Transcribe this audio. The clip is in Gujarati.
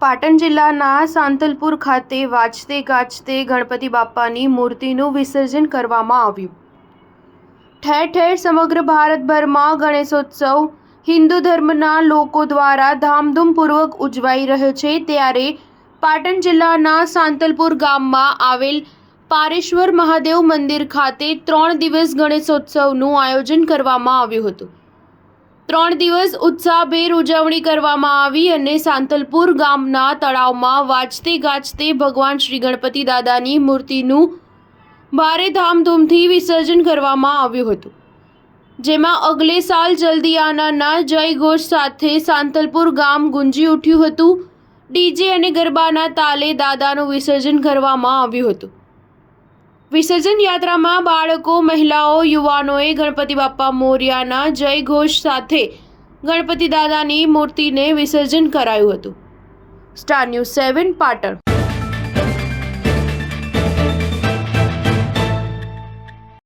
પાટણ જિલ્લાના સાંતલપુર ખાતે વાજતે ગાજતે ગણપતિ બાપ્પાની મૂર્તિનું વિસર્જન કરવામાં આવ્યું। ઠેર ઠેર સમગ્ર ભારતભરમાં ગણેશોત્સવ હિન્દુ ધર્મના લોકો દ્વારા ધામધૂમપૂર્વક ઉજવાઈ રહ્યો છે, ત્યારે પાટણ જિલ્લાના સાંતલપુર ગામમાં આવેલ પારેશ્વર મહાદેવ મંદિર ખાતે 3 દિવસ ગણેશોત્સવનું આયોજન કરવામાં આવ્યું હતું। 3 દિવસ ઉત્સાહભેર ઉજવણી કરવામાં આવી અને સાંતલપુર ગામના તળાવમાં વાજતે ગાજતે ભગવાન શ્રી ગણપતિ દાદાની મૂર્તિનું ભારે ધામધૂમથી વિસર્જન કરવામાં આવ્યું હતું, જેમાં અગલે સાલ જલ્દી આનાના જય ઘોષ સાથે સાંતલપુર ગામ ગુંજી ઉઠ્યું હતું। ડીજે અને ગરબાના તાલે દાદાનું વિસર્જન કરવામાં આવ્યું હતું। વિસર્જન યાત્રામાં બાળકો, મહિલાઓ, યુવાનોએ ગણપતિ બાપ્પા મોર્યાના જય ઘોષ સાથે ગણપતિ દાદાની મૂર્તિને વિસર્જન કરાયું હતું। Star news 7 Patan.